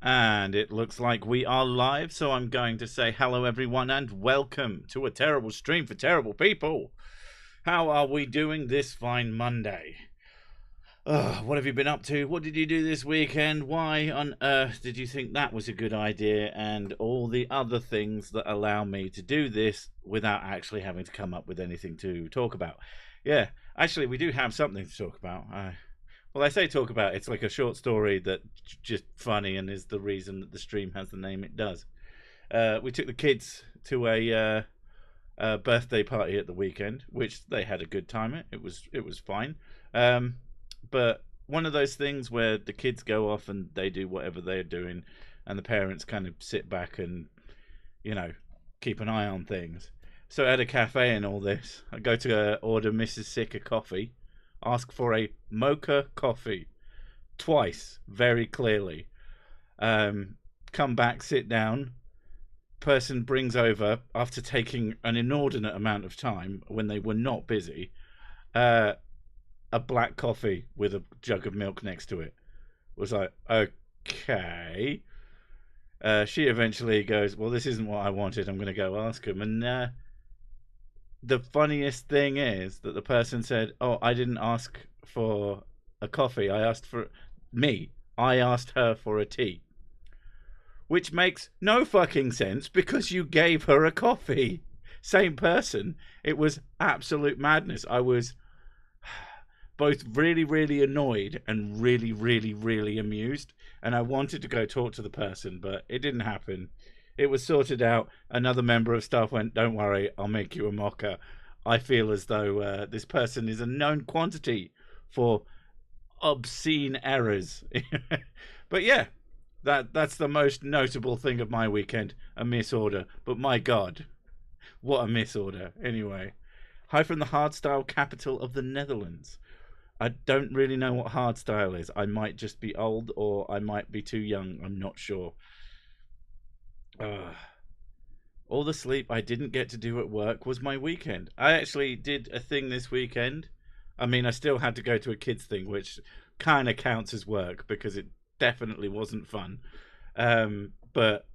And it looks like we are live, so I'm going to say hello everyone and welcome to a terrible stream for terrible people. How are we doing this fine Monday? What have you been up to? What did you do this weekend? Why on earth did you think that was a good idea? And all the other things that allow me to do this without actually having to come up with anything to talk about. Yeah, actually we do have something to talk about. Well, I say talk about, it's like a short story that's just funny and is the reason that the stream has the name it does. We took the kids to a birthday party at the weekend, which they had a good time at. It was fine. But one of those things where the kids go off and they do whatever they're doing and the parents kind of sit back and, you know, keep an eye on things. So at a cafe and all this, I go to order Mrs. Sick a coffee. Ask for a mocha coffee twice, very clearly. Come back, sit down. Person brings over, after taking an inordinate amount of time when they were not busy, a black coffee with a jug of milk next to it. Was like, okay. She eventually goes, well, this isn't what I wanted. I'm going to go ask him. And the funniest thing is that the person said, oh, I didn't ask for a coffee. I asked her for a tea. Which makes no fucking sense because you gave her a coffee. Same person. It was absolute madness. I was both really, really annoyed and really, really, really amused. And I wanted to go talk to the person, but it didn't happen. It was sorted out. Another member of staff went, don't worry, I'll make you a mocha. I feel as though this person is a known quantity for obscene errors. But yeah, that's the most notable thing of my weekend, a misorder. But my God, what a misorder. Anyway, hi from the hardstyle capital of the Netherlands. I don't really know what hardstyle is. I might just be old or I might be too young. I'm not sure. All the sleep I didn't get to do at work was my weekend. I actually did a thing this weekend. I mean, I still had to go to a kids thing, which kind of counts as work because it definitely wasn't fun. But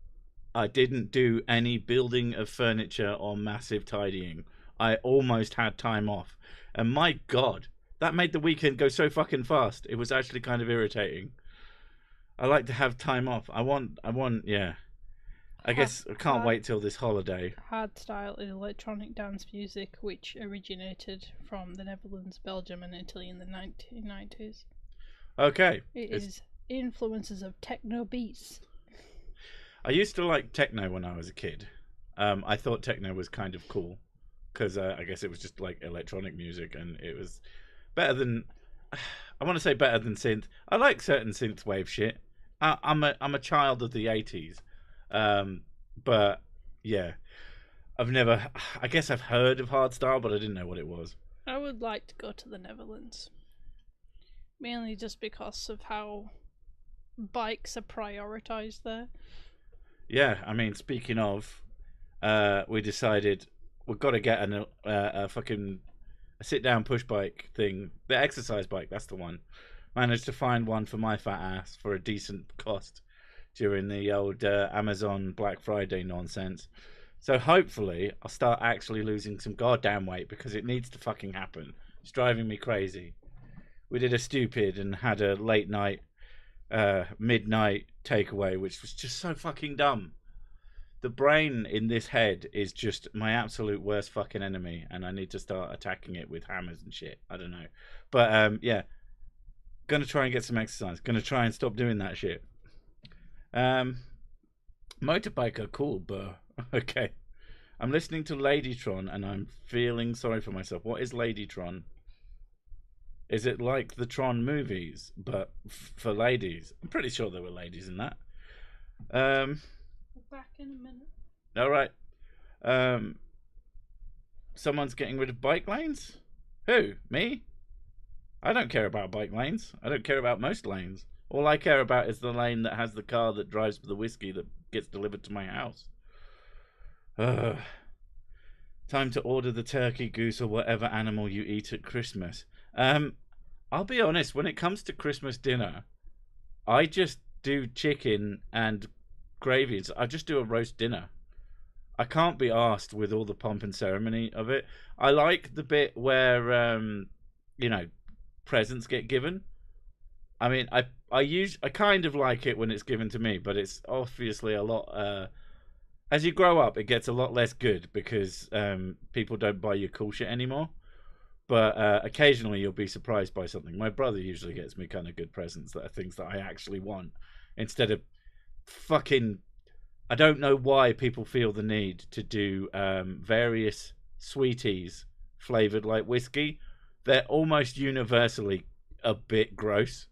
I didn't do any building of furniture or massive tidying. I almost had time off. And my God, that made the weekend go so fucking fast. It was actually kind of irritating. I like to have time off. I want, yeah. I guess I can't wait till this holiday. Hardstyle is electronic dance music which originated from the Netherlands, Belgium and Italy in the 1990s. Okay. It influences of techno beats. I used to like techno when I was a kid. I thought techno was kind of cool because I guess it was just like electronic music and it was better than, I want to say better than synth. I like certain synthwave shit. I'm a child of the 80s. But yeah, I guess I've heard of hardstyle, but I didn't know what it was. I would like to go to the Netherlands. Mainly just because of how bikes are prioritized there. Yeah, I mean, speaking of, we decided we've got to get a fucking sit-down push bike thing. The exercise bike, that's the one. Managed to find one for my fat ass for a decent cost during the old Amazon Black Friday nonsense. So hopefully I'll start actually losing some goddamn weight because it needs to fucking happen. It's driving me crazy. We did a stupid and had a late night, midnight takeaway, which was just so fucking dumb. The brain in this head is just my absolute worst fucking enemy and I need to start attacking it with hammers and shit. I don't know. But yeah, gonna try and get some exercise. Gonna try and stop doing that shit. Motorbiker, cool, but okay. I'm listening to Ladytron and I'm feeling sorry for myself. What is Ladytron? Is it like the Tron movies, but for ladies? I'm pretty sure there were ladies in that. Back in a minute. All right. Someone's getting rid of bike lanes? Who? Me? I don't care about bike lanes. I don't care about most lanes. All I care about is the lane that has the car that drives the whiskey that gets delivered to my house. Time to order the turkey, goose, or whatever animal you eat at Christmas. I'll be honest, when it comes to Christmas dinner, I just do chicken and gravy. I just do a roast dinner. I can't be asked with all the pomp and ceremony of it. I like the bit where presents get given. I mean, I kind of like it when it's given to me, but it's obviously a lot. As you grow up, it gets a lot less good because people don't buy you cool shit anymore. But occasionally you'll be surprised by something. My brother usually gets me kind of good presents that are things that I actually want, instead of fucking. I don't know why people feel the need to do various sweeties flavored like whiskey. They're almost universally a bit gross.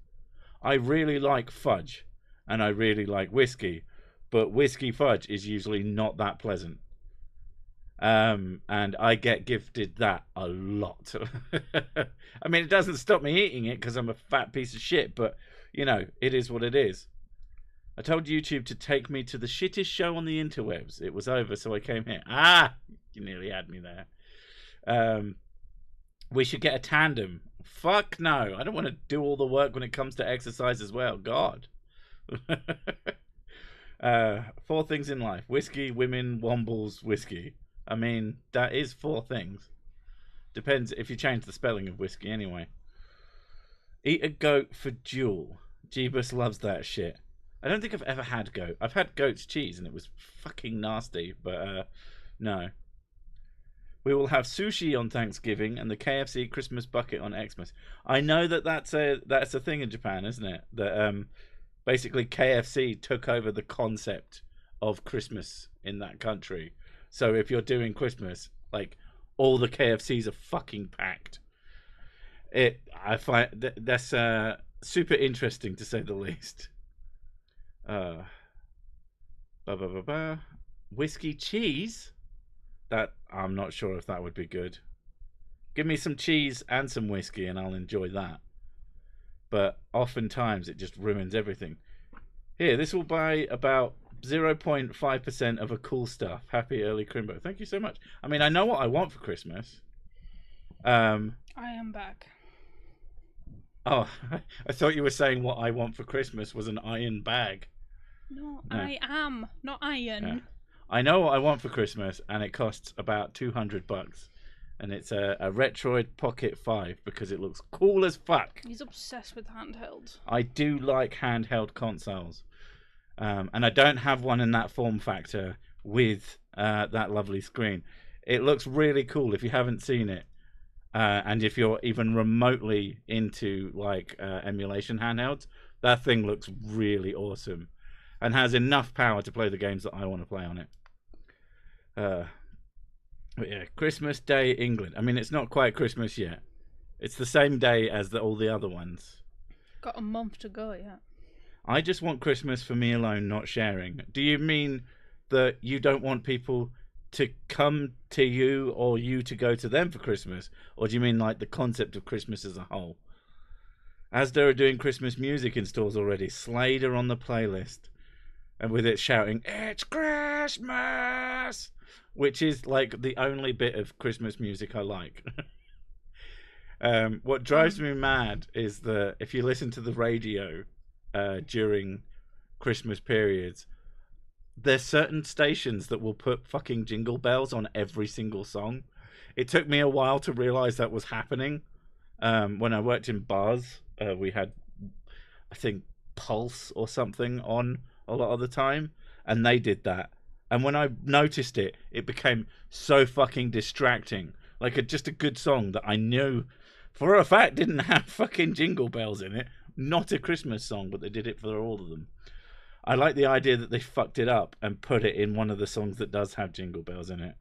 I really like fudge and I really like whiskey, but whiskey fudge is usually not that pleasant. And I get gifted that a lot. I mean, it doesn't stop me eating it because I'm a fat piece of shit, but it is what it is. I told YouTube to take me to the shittest show on the interwebs. It was over, so I came here. You nearly had me there. We should get a tandem. Fuck no. I don't want to do all the work when it comes to exercise as well. God. 4 things in life. Whiskey, women, wombles, whiskey. I mean, that is 4 things. Depends if you change the spelling of whiskey anyway. Eat a goat for Jewel. Jeebus loves that shit. I don't think I've ever had goat. I've had goat's cheese and it was fucking nasty, but no. We will have sushi on Thanksgiving and the KFC Christmas bucket on Xmas. I know that's a thing in Japan, isn't it? That basically KFC took over the concept of Christmas in that country. So if you're doing Christmas, like all the KFCs are fucking packed. I find that's super interesting to say the least. Whiskey cheese? That I'm not sure if that would be good. Give me some cheese and some whiskey and I'll enjoy that. But oftentimes it just ruins everything. Here, this will buy about 0.5% of a cool stuff. Happy early Crimbo. Thank you so much. I mean, I know what I want for Christmas. I am back. Oh, I thought you were saying what I want for Christmas was an iron bag. No, I am, not iron. Yeah. I know what I want for Christmas, and it costs about $200. And it's a Retroid Pocket 5 because it looks cool as fuck. He's obsessed with handhelds. I do like handheld consoles. And I don't have one in that form factor with that lovely screen. It looks really cool if you haven't seen it. And if you're even remotely into like emulation handhelds, that thing looks really awesome. And has enough power to play the games that I want to play on it. But yeah, Christmas Day, England. I mean, it's not quite Christmas yet. It's the same day as all the other ones. Got a month to go, yeah. I just want Christmas for me alone, not sharing. Do you mean that you don't want people to come to you or you to go to them for Christmas? Or do you mean like the concept of Christmas as a whole? Asda are doing Christmas music in stores already. Slade are on the playlist. And with it shouting, "It's Christmas!" Which is like the only bit of Christmas music I like. What drives me mad is that if you listen to the radio during Christmas periods, there's certain stations that will put fucking jingle bells on every single song. It took me a while to realize that was happening. When I worked in bars, we had, I think, Pulse or something on a lot of the time, and they did that. And when I noticed it, it became so fucking distracting. Like just a good song that I knew for a fact didn't have fucking jingle bells in it. Not a Christmas song, but they did it for all of them. I like the idea that they fucked it up and put it in one of the songs that does have jingle bells in it.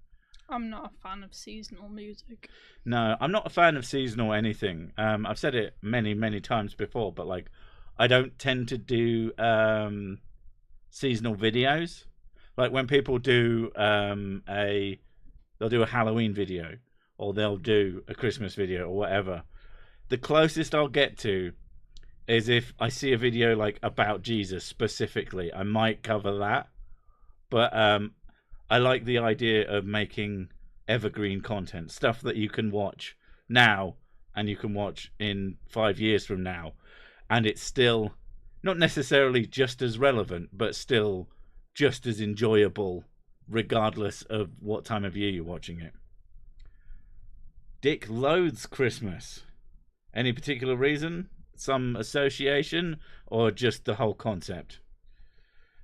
I'm not a fan of seasonal music. No, I'm not a fan of seasonal anything. I've said it many, many times before, but like, I don't tend to do seasonal videos. Like when people do they'll do a Halloween video or they'll do a Christmas video or whatever. The closest I'll get to is if I see a video like about Jesus specifically, I might cover that. But I like the idea of making evergreen content, stuff that you can watch now and you can watch in 5 years from now, and it's still not necessarily just as relevant, but still just as enjoyable, regardless of what time of year you're watching it. Dick loathes Christmas. Any particular reason? Some association? Or just the whole concept?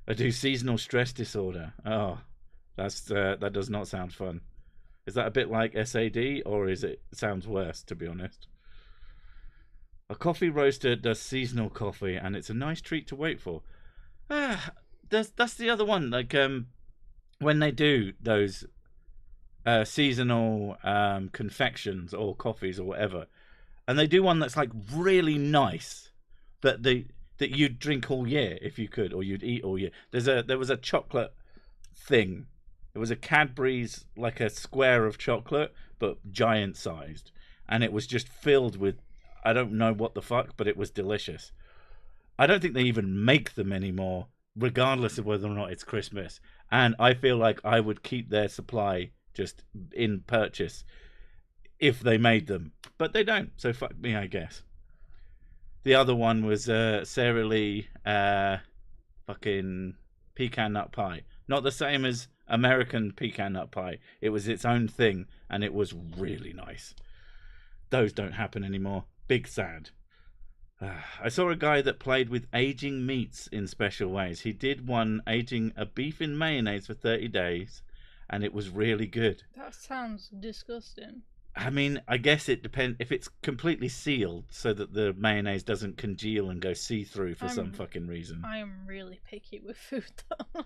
I do seasonal stress disorder. Oh, that does not sound fun. Is that a bit like SAD, or sounds worse, to be honest? A coffee roaster does seasonal coffee, and it's a nice treat to wait for. That's the other one. Like when they do those seasonal confections or coffees or whatever, and they do one that's like really nice that you'd drink all year if you could, or you'd eat all year. There was a chocolate thing. It was a Cadbury's, like a square of chocolate, but giant sized, and it was just filled with, I don't know what the fuck, but it was delicious. I don't think they even make them anymore, regardless of whether or not it's Christmas. And I feel like I would keep their supply just in purchase if they made them. But they don't, so fuck me, I guess. The other one was Sara Lee fucking pecan nut pie. Not the same as American pecan nut pie. It was its own thing, and it was really nice. Those don't happen anymore. Big sad. I saw a guy that played with aging meats in special ways. He did one aging a beef in mayonnaise for 30 days, and it was really good. That sounds disgusting. I mean, I guess it depends if it's completely sealed so that the mayonnaise doesn't congeal and go see-through for some fucking reason. I am really picky with food, though.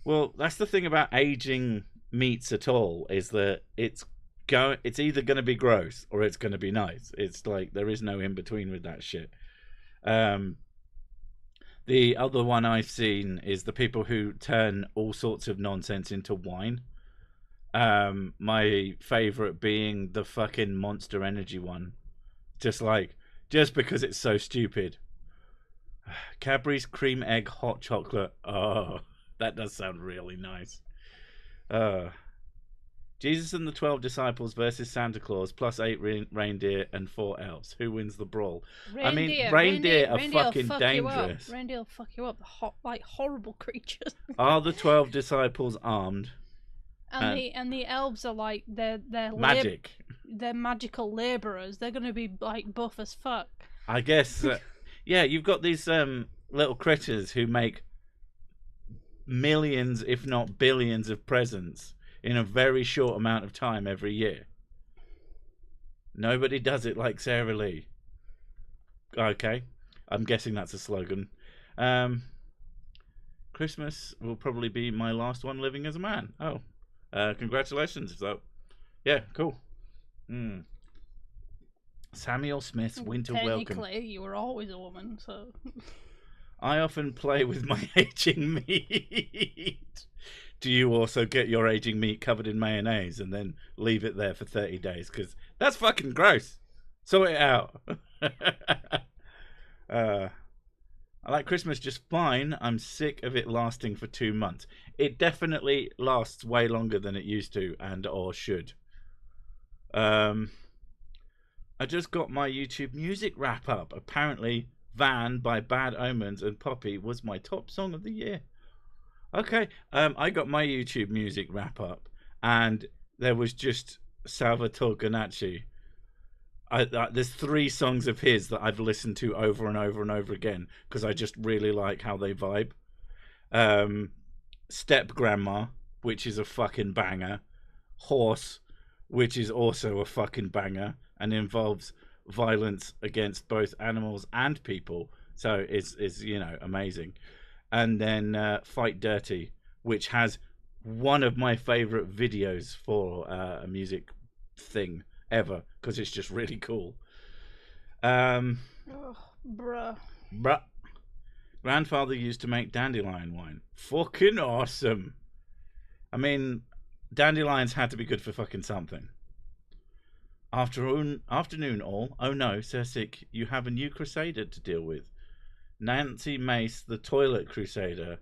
Well, that's the thing about aging meats at all, is that it's either going to be gross or it's going to be nice. It's like there is no in between with that shit. The other one I've seen is the people who turn all sorts of nonsense into wine. My favorite being the fucking Monster Energy one. Just because it's so stupid. Cadbury's cream egg hot chocolate. Oh, that does sound really nice. Jesus and the 12 Disciples versus Santa Claus plus 8 reindeer and 4 elves. Who wins the brawl? Reindeer are fucking dangerous. Reindeer will fuck you up. Like horrible creatures. Are the 12 Disciples armed? And the elves are like they're magic. They're magical laborers. They're gonna be like buff as fuck. I guess. Yeah, you've got these little critters who make millions, if not billions, of presents in a very short amount of time every year. Nobody does it like Sara Lee. Okay, I'm guessing that's a slogan. Christmas will probably be my last one living as a man. Oh, congratulations. So, yeah, cool. Samuel Smith's winter welcome. Technically, you were always a woman, so... I often play with my aging meat. Do you also get your aging meat covered in mayonnaise and then leave it there for 30 days? Because that's fucking gross. Sort it out. I like Christmas just fine. I'm sick of it lasting for 2 months. It definitely lasts way longer than it used to or should. I just got my YouTube music wrap up. Apparently, Van by Bad Omens and Poppy was my top song of the year. Okay, I got my YouTube music wrap up, and there was just Salvatore Ganacci. There's 3 songs of his that I've listened to over and over and over again because I just really like how they vibe. Step Grandma, which is a fucking banger. Horse, which is also a fucking banger and involves violence against both animals and people. So it's amazing. And then Fight Dirty, which has one of my favorite videos for a music thing ever because it's just really cool. Bruh. Grandfather used to make dandelion wine. Fucking awesome. I mean, dandelions had to be good for fucking something. Afternoon all. Oh no, Sir Sick, you have a new crusader to deal with. Nancy Mace, the toilet crusader.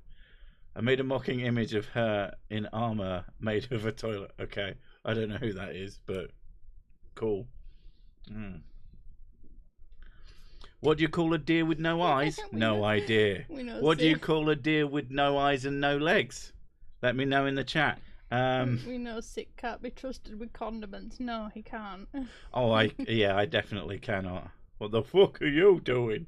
I made a mocking image of her in armor made of a toilet. Okay, I don't know who that is, but cool. What do you call a deer with no eyes? No idea. What do you call a deer with no eyes and no legs? Let me know in the chat. We know Sick can't be trusted with condiments. No, he can't. Oh, I definitely cannot. What the fuck are you doing?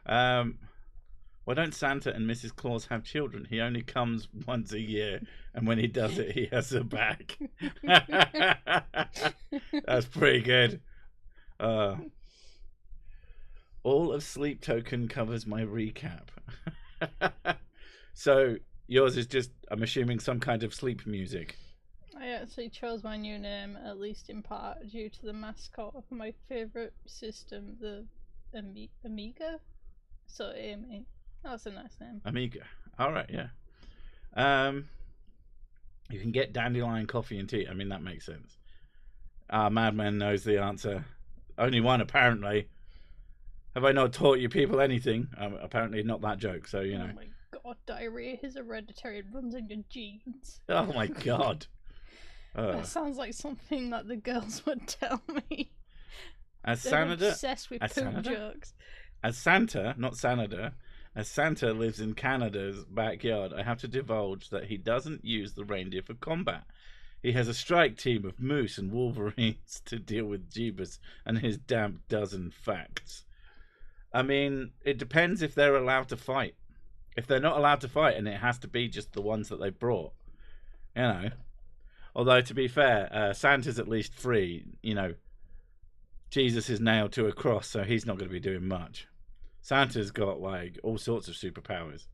Why don't Santa and Mrs. Claus have children? He only comes once a year, and when he does it, he has a bag. That's pretty good. All of Sleep Token covers my recap. So yours is just, I'm assuming, some kind of sleep music. I actually chose my new name, at least in part, due to the mascot of my favourite system, the Amiga. So Amy. That's a nice name. Amiga. Alright, yeah. You can get dandelion coffee and tea. I mean, that makes sense. Madman knows the answer. Only one, apparently. Have I not taught you people anything? Apparently not that joke, so, you know. Oh my god, diarrhea is hereditary. It runs in your genes. Oh my god. That sounds like something that the girls would tell me. As They're Sanada, obsessed with poop jokes. As Santa, not Sanada, as Santa lives in Canada's backyard, I have to divulge that he doesn't use the reindeer for combat. He has a strike team of moose and wolverines to deal with Jeebus and his damp dozen facts. I mean, it depends if they're allowed to fight. If they're not allowed to fight, and it has to be just the ones that they brought, you know. Although, to be fair, Santa's at least free, you know. Jesus is nailed to a cross, so he's not going to be doing much. Santa's got, like, all sorts of superpowers.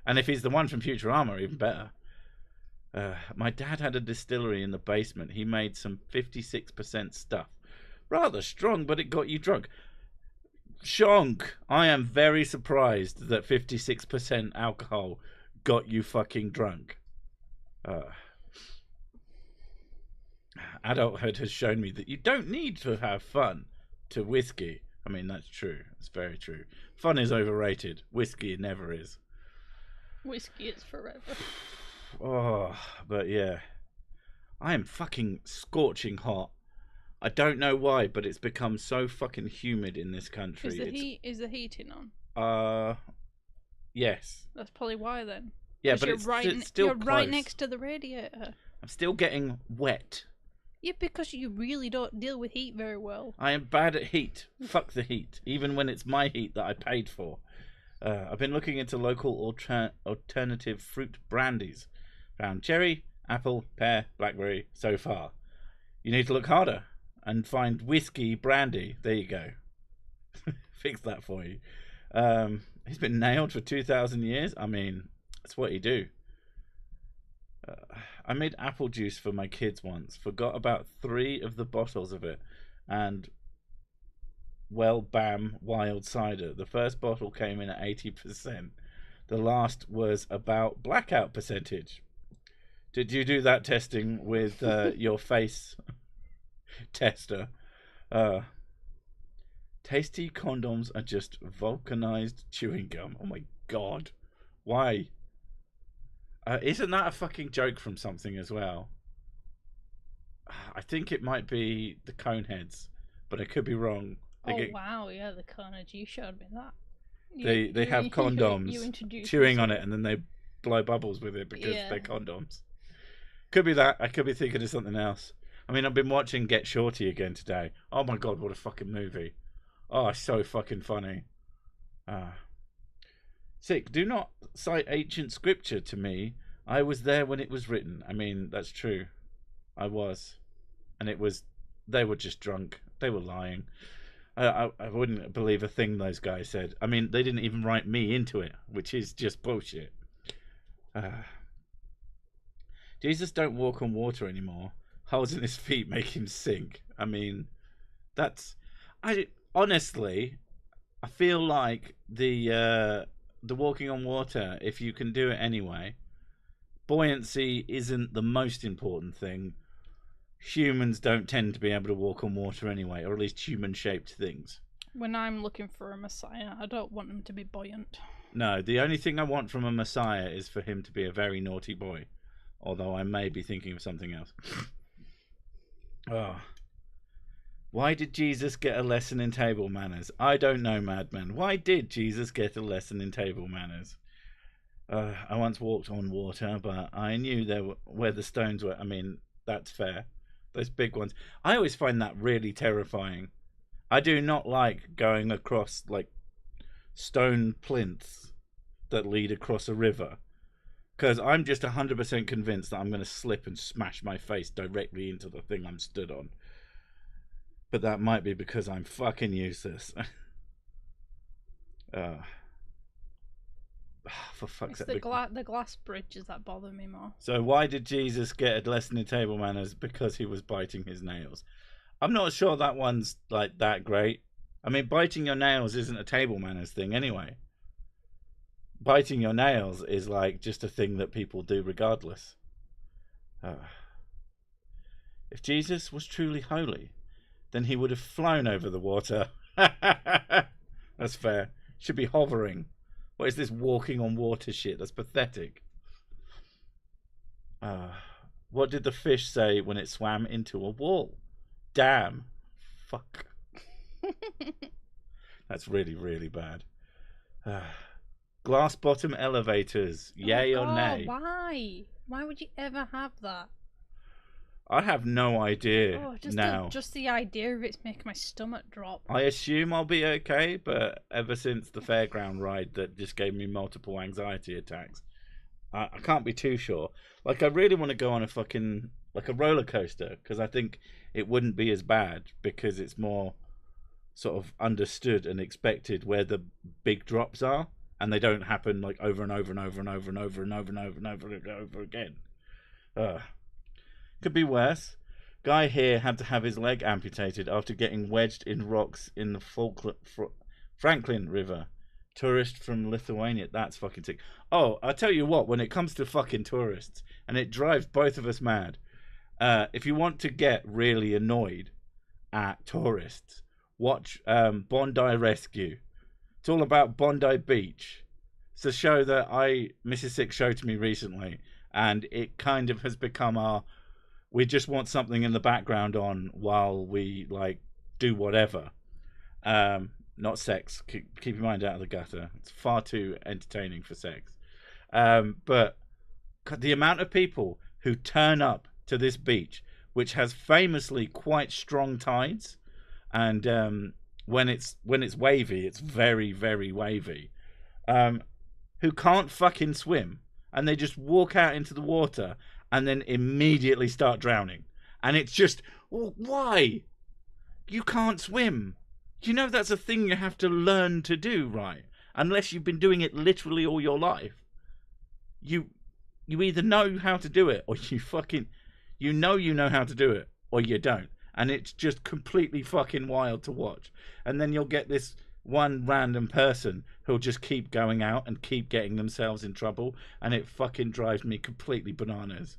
And if he's the one from Futurama, even better. My dad had a distillery in the basement. He made some 56% stuff. Rather strong, but it got you drunk. Shonk, I am very surprised that 56% alcohol got you fucking drunk. Adulthood has shown me that you don't need to have fun to whiskey. I mean, that's true. It's very true. Fun is overrated. Whiskey never is. Whiskey is forever. Oh, but yeah. I am fucking scorching hot. I don't know why, but it's become so fucking humid in this country. Is the heating on? Yes. That's probably why then. Yeah, but it's still you're close. right next to the radiator. I'm still getting wet. Yeah, because you really don't deal with heat very well. I am bad at heat. Fuck the heat. Even when it's my heat that I paid for. I've been looking into local alternative fruit brandies. Found cherry, apple, pear, blackberry so far. You need to look harder and find whiskey brandy. There you go. Fix that for you. He's been nailed for 2,000 years. I mean, that's what he do. I made apple juice for my kids once. Forgot about 3 of the bottles of it. And, well, bam, wild cider. The first bottle came in at 80%. The last was about blackout percentage. Did you do that testing with your face tester? Tasty condoms are just vulcanized chewing gum. Oh my god. Why? Isn't that a fucking joke from something as well? I think it might be the Coneheads, but I could be wrong. Wow, yeah, the Coneheads. You showed me that. They have condoms chewing on it, and then they blow bubbles with it because they're condoms. Could be that. I could be thinking of something else. I mean, I've been watching Get Shorty again today. Oh my god, what a fucking movie. Oh, so fucking funny. Sick, do not cite ancient scripture to me. I was there when it was written. I mean, that's true. I was. And it was... They were just drunk. They were lying. I wouldn't believe a thing those guys said. I mean, they didn't even write me into it, which is just bullshit. Jesus don't walk on water anymore. Holes in his feet make him sink. I mean, that's... Honestly, I feel like the walking on water, if you can do it anyway, buoyancy isn't the most important thing. Humans don't tend to be able to walk on water anyway, or at least human-shaped things. When I'm looking for a messiah, I don't want him to be buoyant. No, the only thing I want from a messiah is for him to be a very naughty boy. Although I may be thinking of something else. Oh. Why did Jesus get a lesson in table manners? I don't know, madman. Why did Jesus get a lesson in table manners? I once walked on water, but I knew where the stones were. I mean, that's fair. Those big ones. I always find that really terrifying. I do not like going across like stone plinths that lead across a river, because I'm just 100% convinced that I'm going to slip and smash my face directly into the thing I'm stood on. But that might be because I'm fucking useless. For fuck's sake. The glass bridges that bother me more. So why did Jesus get a lesson in table manners? Because he was biting his nails. I'm not sure that one's like that great. I mean, biting your nails isn't a table manners thing anyway. Biting your nails is like just a thing that people do regardless. If Jesus was truly holy, then he would have flown over the water. That's fair. Should be hovering. What is this walking on water shit? That's pathetic. What did the fish say when it swam into a wall? Damn. Fuck. That's really, really bad. Glass bottom elevators. Yay or nay? Why? Why would you ever have that? I have no idea now. Just the idea of it's making my stomach drop. I assume I'll be okay, but ever since the fairground ride that just gave me multiple anxiety attacks, I can't be too sure. Like, I really want to go on a fucking, like a roller coaster, because I think it wouldn't be as bad, because it's more sort of understood and expected where the big drops are, and they don't happen like over and over and over and over and over and over and over and over and over again. Could be worse. Guy here had to have his leg amputated after getting wedged in rocks in the Franklin River. Tourist from Lithuania. That's fucking sick. Oh, I'll tell you what, when it comes to fucking tourists, and it drives both of us mad, if you want to get really annoyed at tourists, watch Bondi Rescue. It's all about Bondi Beach. It's a show that Mrs. Six showed to me recently, and it kind of has become we just want something in the background on while we like do whatever. Not sex. Keep your mind out of the gutter. It's far too entertaining for sex. But the amount of people who turn up to this beach, which has famously quite strong tides, and when it's wavy, it's very, very wavy, who can't fucking swim, and they just walk out into the water and then immediately start drowning. And it's just, why? You can't swim. You know that's a thing you have to learn to do, right? Unless you've been doing it literally all your life. You either know how to do it, or you know how to do it, or you don't. And it's just completely fucking wild to watch. And then you'll get this one random person who'll just keep going out and keep getting themselves in trouble, and it fucking drives me completely bananas.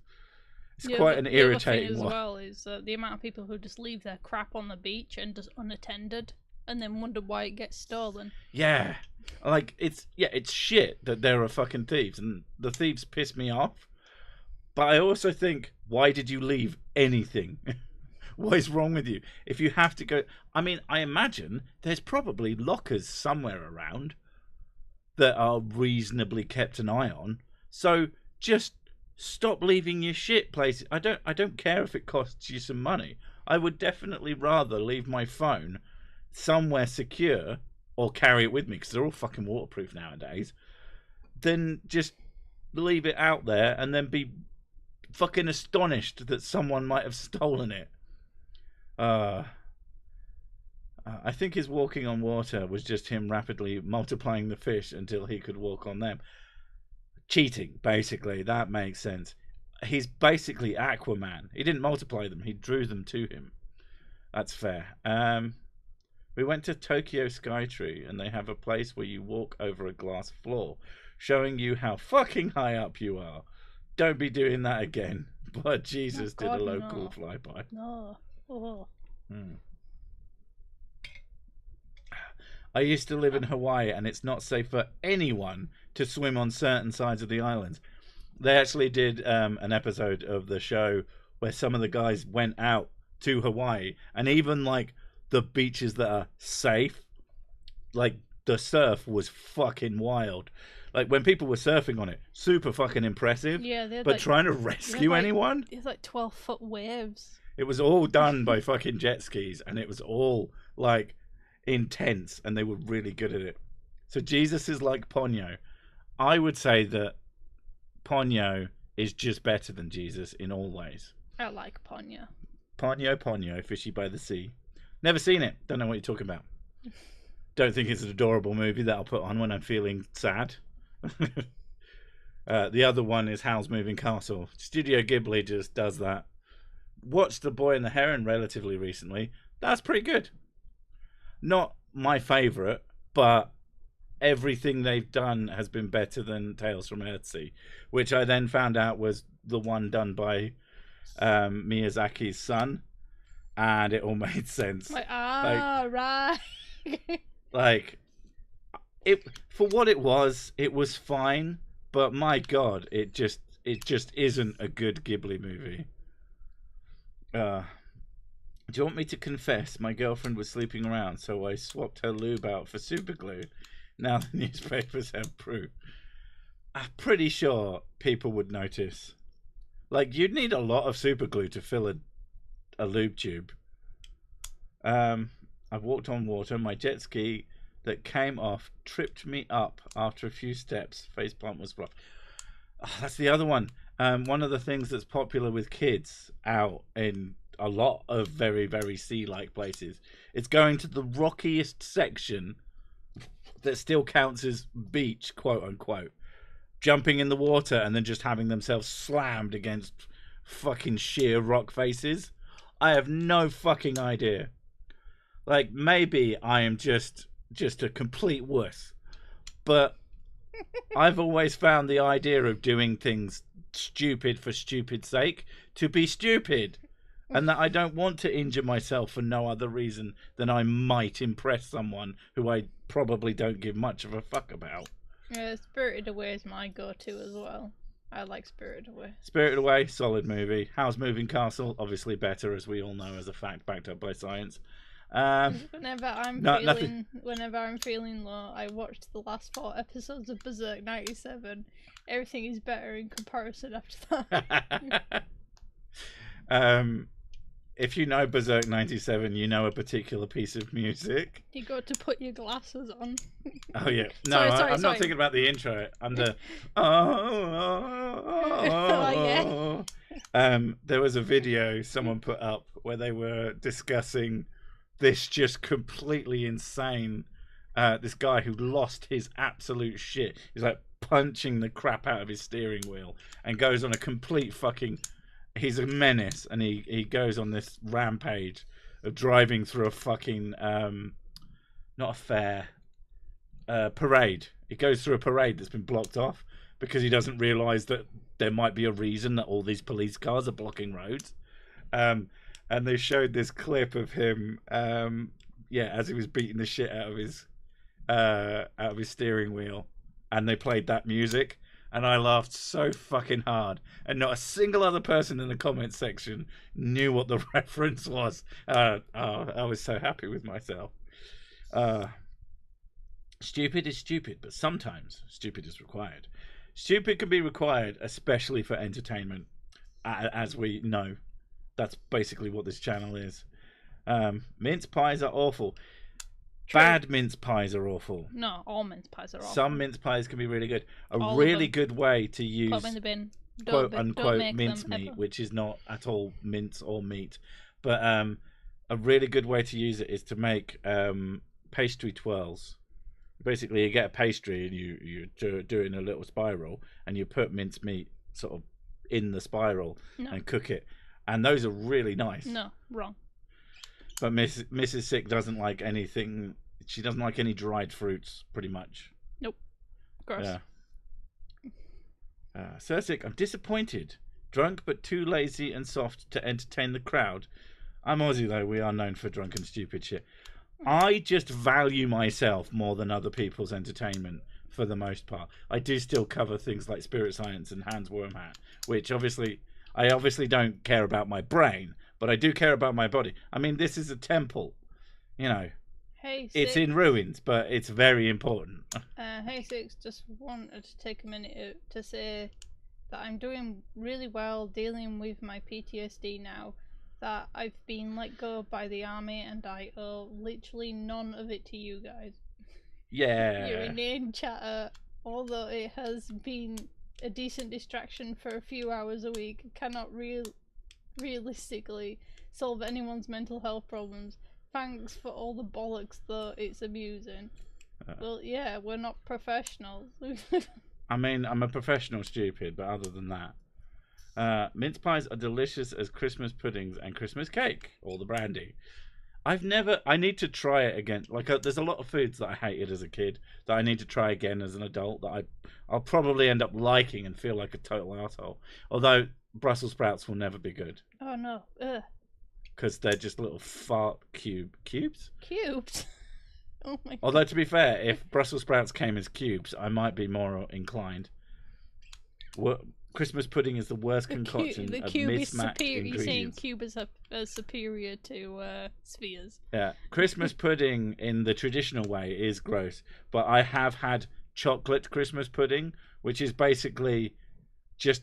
It's quite an irritating one. The other thing as well is the amount of people who just leave their crap on the beach and just unattended, and then wonder why it gets stolen. Yeah, like it's shit that there are fucking thieves, and the thieves piss me off. But I also think, why did you leave anything? What is wrong with you? If you have to go, I mean, I imagine there's probably lockers somewhere around that are reasonably kept an eye on. So just stop leaving your shit places. I don't care if it costs you some money. I would definitely rather leave my phone somewhere secure, or carry it with me, because they're all fucking waterproof nowadays, than just leave it out there and then be fucking astonished that someone might have stolen it. I think his walking on water was just him rapidly multiplying the fish until he could walk on them. Cheating, basically. That makes sense. He's basically Aquaman. He didn't multiply them, he drew them to him. That's fair. We went to Tokyo Skytree, and they have a place where you walk over a glass floor, showing you how fucking high up you are. Don't be doing that again. But Jesus did a local flyby. No. Oh. I used to live in Hawaii, and it's not safe for anyone to swim on certain sides of the islands. They actually did an episode of the show where some of the guys went out to Hawaii, and even like the beaches that are safe, like the surf was fucking wild. Like when people were surfing on it, super fucking impressive. Yeah, they had, but like, trying to rescue anyone, it's like 12-foot waves. it was all done by fucking jet skis, and it was all like intense, and they were really good at it. So Jesus is like Ponyo. I would say that Ponyo is just better than Jesus in all ways. I like Ponyo. Ponyo, Fishy by the Sea. Never seen it. Don't know what you're talking about. Don't think it's an adorable movie that I'll put on when I'm feeling sad. The other one is Howl's Moving Castle. Studio Ghibli just does that. Watched The Boy and the Heron relatively recently. That's pretty good. Not my favourite, but everything they've done has been better than Tales from Earthsea, which I then found out was the one done by Miyazaki's son, and it all made sense. Right. Like, it for what it was fine, but my God, it just isn't a good Ghibli movie. Do you want me to confess? My girlfriend was sleeping around, so I swapped her lube out for super glue. Now the newspapers have proof. I'm pretty sure people would notice. Like, you'd need a lot of super glue to fill a lube tube. I've walked on water. My jet ski that came off tripped me up after a few steps. Faceplant was rough. Oh, that's the other one. One of the things that's popular with kids out in a lot of very, very sea-like places, it's going to the rockiest section that still counts as beach, quote unquote, jumping in the water and then just having themselves slammed against fucking sheer rock faces. I have no fucking idea. Like, maybe I am just a complete wuss, but I've always found the idea of doing things stupid for stupid's sake to be stupid, and that I don't want to injure myself for no other reason than I might impress someone who I probably don't give much of a fuck about. Yeah, Spirited Away is my go-to as well. I like Spirited Away. Spirited Away, solid movie. Howl's Moving Castle, obviously better, as we all know, as a fact backed up by science. Whenever I'm feeling low, I watched the last 4 episodes of Berserk 97. Everything is better in comparison after that. If you know Berserk 97, you know a particular piece of music. You got to put your glasses on. Oh yeah, no, I'm not thinking about the intro. I'm the oh yeah. There was a video someone put up where they were discussing this just completely insane. This guy who lost his absolute shit. He's like punching the crap out of his steering wheel and goes on a complete fucking. He's a menace, and he goes on this rampage of driving through a fucking not a fair parade. He goes through a parade that's been blocked off because he doesn't realise that there might be a reason that all these police cars are blocking roads. And they showed this clip of him, as he was beating the shit out of his steering wheel, and they played that music. And I laughed so fucking hard. And not a single other person in the comments section knew what the reference was. I was so happy with myself. Stupid is stupid, but sometimes stupid is required. Stupid can be required, especially for entertainment. As we know, that's basically what this channel is. Mince pies are awful. True. Bad mince pies are awful. No, all mince pies are awful. Some mince pies can be really good. All really good way to use put them in the bin. quote unquote mince meat, ever. which is not at all mince or meat, but a really good way to use it is to make pastry twirls. Basically, you get a pastry and you do it in a little spiral, and you put mince meat sort of in the spiral and cook it, and those are really nice. No, wrong. But Mrs. Sick doesn't like anything. She doesn't like any dried fruits, pretty much. Nope. Gross. Yeah. Sick, I'm disappointed. Drunk but too lazy and soft to entertain the crowd. I'm Aussie though. We are known for drunk and stupid shit. I just value myself more than other people's entertainment for the most part. I do still cover things like Spirit Science and Hans Wormhat, which I obviously don't care about my brain, but I do care about my body. I mean, this is a temple, you know. Hey, it's in ruins, but it's very important. Hey Six, just wanted to take a minute to say that I'm doing really well dealing with my PTSD now. That I've been let go by the army, and I owe literally none of it to you guys. Yeah. Your inane chatter, although it has been a decent distraction for a few hours a week, cannot realistically solve anyone's mental health problems. Thanks for all the bollocks, though it's amusing. Well, yeah, we're not professionals. I mean, I'm a professional stupid, but other than that. Mince pies are delicious as Christmas puddings and Christmas cake, or the brandy. I need to try it again. Like, there's a lot of foods that I hated as a kid that I need to try again as an adult that I'll probably end up liking and feel like a total asshole. Although, Brussels sprouts will never be good. Oh no. Ugh. Because they're just little fart cubes? Cubes? Oh my god. Although, to be fair, if Brussels sprouts came as cubes, I might be more inclined. Christmas pudding is the worst concoction of mismatched ingredients. You're saying cube is superior to spheres. Yeah, Christmas pudding in the traditional way is gross, but I have had chocolate Christmas pudding, which is basically just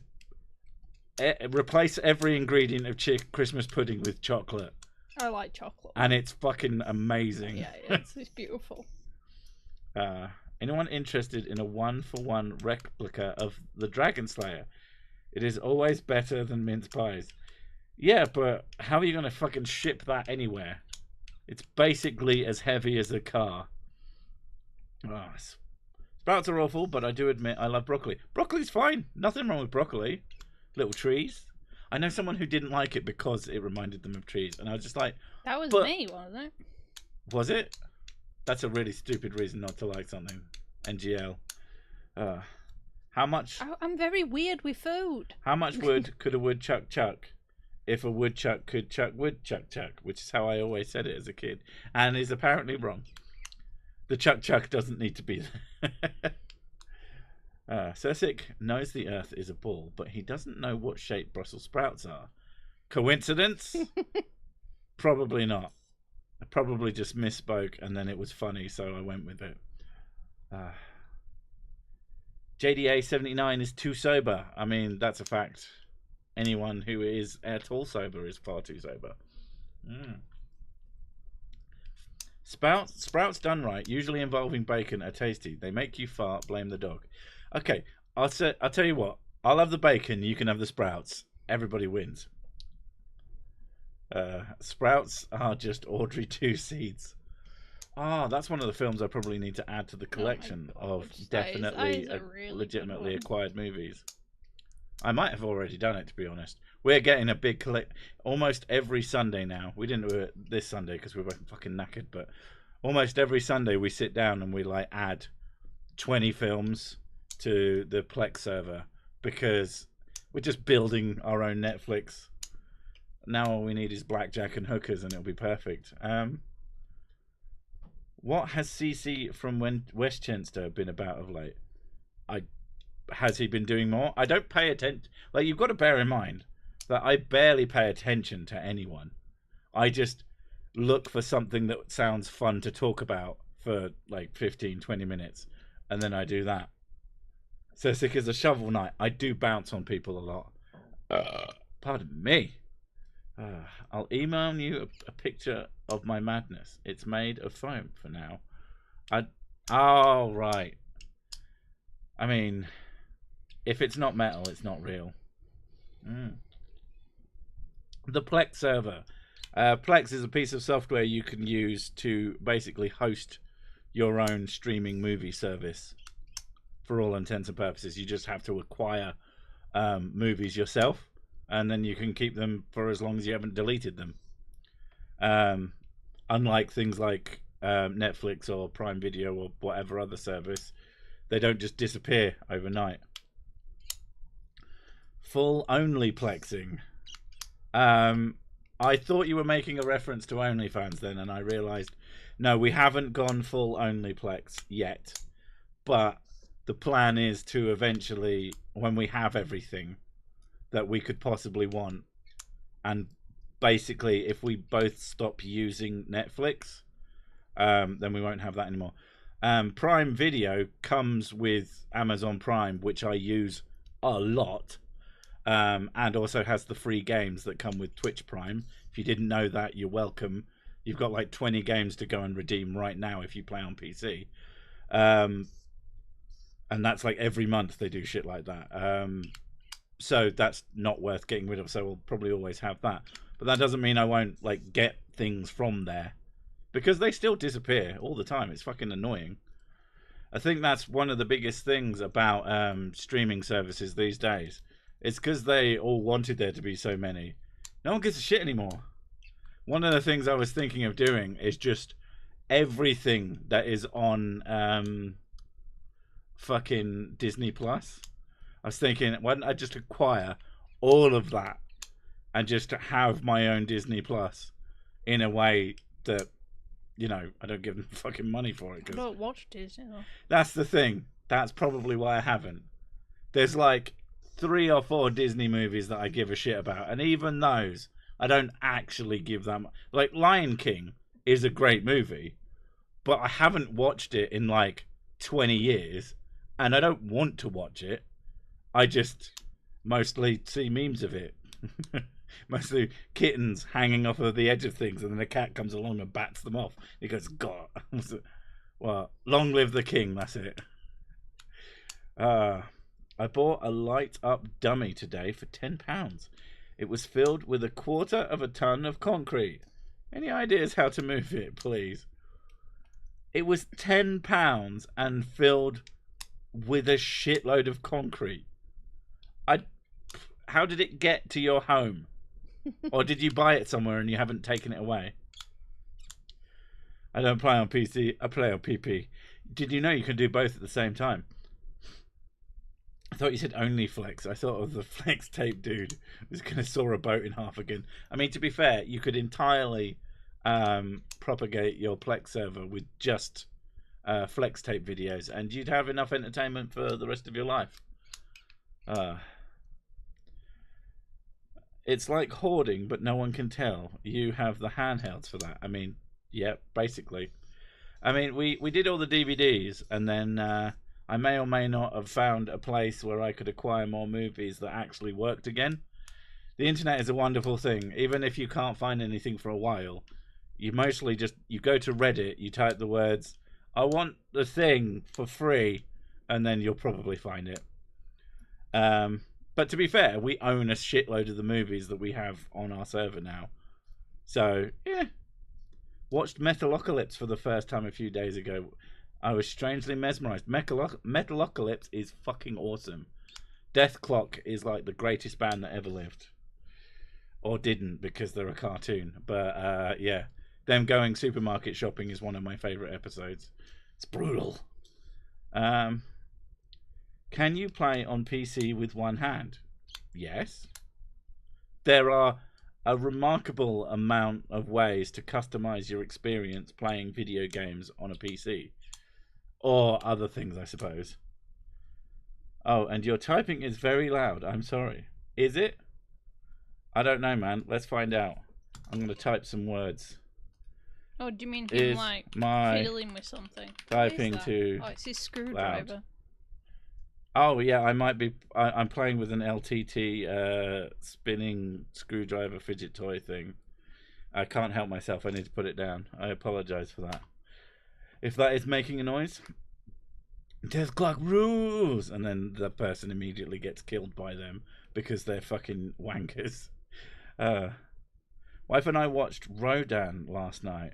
replace every ingredient of Christmas pudding with chocolate. I like chocolate. And it's fucking amazing. Yeah, it's beautiful. Anyone interested in a 1-for-1 replica of the Dragon Slayer? It is always better than mince pies. Yeah, but how are you going to fucking ship that anywhere? It's basically as heavy as a car. Oh, sprouts are awful, but I do admit I love broccoli. Broccoli's fine. Nothing wrong with broccoli. Little trees. I know someone who didn't like it because it reminded them of trees. And I was just like... That was me, wasn't it? Was it? That's a really stupid reason not to like something. NGL. How much... I'm very weird with food. How much wood could a woodchuck chuck if a woodchuck could chuck woodchuck chuck? Which is how I always said it as a kid. And is apparently wrong. The chuck doesn't need to be there. Cersei knows the earth is a ball, but he doesn't know what shape Brussels sprouts are. Coincidence? Probably not. I probably just misspoke and then it was funny, so I went with it. JDA 79 is too sober. I mean, that's a fact. Anyone who is at all sober is far too sober. Sprouts done right, usually involving bacon, are tasty. They make you fart, blame the dog. Okay, I'll tell you what. I'll have the bacon, you can have the sprouts. Everybody wins. Sprouts are just Audrey 2 seeds. That's one of the films I probably need to add to the collection of definitely legitimately acquired movies. I might have already done it, to be honest. We're getting a big almost every Sunday now. We didn't do it this Sunday because we were fucking knackered, but almost every Sunday we sit down and we like add 20 films to the Plex server because we're just building our own Netflix. Now all we need is blackjack and hookers and it'll be perfect. What has CC from Westchester been about of late? Has he been doing more? I don't pay attention. Like, you've got to bear in mind that I barely pay attention to anyone. I just look for something that sounds fun to talk about for like 15, 20 minutes. And then I do that. So sick as a shovel knight. I do bounce on people a lot. Pardon me. I'll email you a picture of my madness. It's made of foam for now. Oh, right. I mean, if it's not metal, it's not real. The Plex server. Plex is a piece of software you can use to basically host your own streaming movie service. For all intents and purposes, you just have to acquire movies yourself. And then you can keep them for as long as you haven't deleted them. Unlike things like Netflix or Prime Video or whatever other service, they don't just disappear overnight. Full only plexing. I thought you were making a reference to OnlyFans then, and I realised, no, we haven't gone full only plex yet. But the plan is to eventually, when we have everything that we could possibly want, and basically, if we both stop using Netflix, then we won't have that anymore. Prime Video comes with Amazon Prime, which I use a lot, and also has the free games that come with Twitch Prime. If you didn't know that, you're welcome. You've got like 20 games to go and redeem right now if you play on PC. And that's like every month they do shit like that. So that's not worth getting rid of. So we'll probably always have that. But that doesn't mean I won't like get things from there, because they still disappear all the time. It's fucking annoying. I think that's one of the biggest things about streaming services these days. It's because they all wanted there to be so many. No one gives a shit anymore. One of the things I was thinking of doing is just everything that is on fucking Disney Plus. I was thinking, why don't I just acquire all of that and just have my own Disney Plus in a way that, you know, I don't give them fucking money for it. I don't watch Disney though. That's the thing. That's probably why I haven't. There's like 3 or 4 Disney movies that I give a shit about, and even those I don't actually give them. Like Lion King is a great movie, but I haven't watched it in like 20 years, and I don't want to watch it. I just mostly see memes of it. Mostly kittens hanging off of the edge of things, and then a cat comes along and bats them off. He goes, God. Well, long live the king, that's it. I bought a light up dummy today for £10. It was filled with 1/4 ton of concrete. Any ideas how to move it, please? It was £10 and filled with a shitload of concrete. How did it get to your home? Or did you buy it somewhere and you haven't taken it away? I don't play on PC, I play on PP. Did you know you can do both at the same time? I thought you said only flex. I thought of the flex tape dude who's going to saw a boat in half again. I mean, to be fair, you could entirely propagate your Plex server with just flex tape videos, and you'd have enough entertainment for the rest of your life. It's like hoarding, but no one can tell. You have the handhelds for that. I mean, yeah, basically. I mean, we did all the DVDs, and then I may or may not have found a place where I could acquire more movies that actually worked again. The internet is a wonderful thing. Even if you can't find anything for a while, you mostly just, you go to Reddit, you type the words, I want the thing for free, and then you'll probably find it. But to be fair, we own a shitload of the movies that we have on our server now. So, yeah. Watched Metalocalypse for the first time a few days ago. I was strangely mesmerized. Metalocalypse is fucking awesome. Death Clock is like the greatest band that ever lived. Or didn't, because they're a cartoon. But, yeah. Them going supermarket shopping is one of my favourite episodes. It's brutal. Can you play on PC with one hand? Yes. There are a remarkable amount of ways to customize your experience playing video games on a PC. Or other things, I suppose. Oh, and your typing is very loud. I'm sorry. Is it? I don't know, man. Let's find out. I'm going to type some words. Oh, do you mean him, like, fiddling with something? Typing to... Oh, it's his screwdriver. Loud. Oh, yeah, I might be... I'm playing with an LTT spinning screwdriver fidget toy thing. I can't help myself. I need to put it down. I apologize for that. If that is making a noise... Death Clock rules! And then the person immediately gets killed by them because they're fucking wankers. Wife and I watched Rodan last night.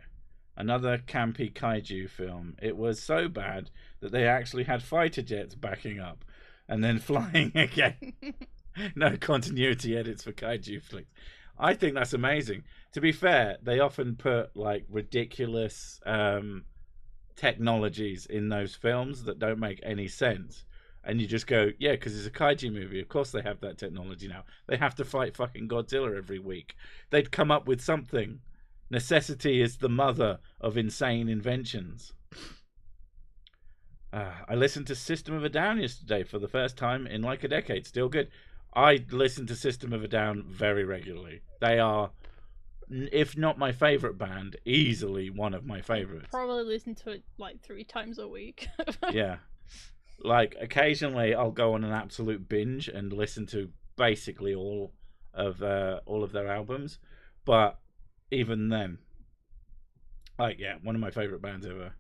Another campy kaiju film. It was so bad that they actually had fighter jets backing up and then flying again. No continuity edits for kaiju flicks. I think that's amazing. To be fair, they often put like ridiculous technologies in those films that don't make any sense. And you just go, yeah, because it's a kaiju movie. Of course they have that technology now. They have to fight fucking Godzilla every week. They'd come up with something. Necessity is the mother of insane inventions. I listened to System of a Down yesterday for the first time in like a decade. Still good. I listen to System of a Down very regularly. They are if not my favorite band, easily one of my favorites. Probably listen to it like 3 times a week. Yeah. Like, occasionally I'll go on an absolute binge and listen to basically all of their albums. But even then, like, yeah, one of my favorite bands ever.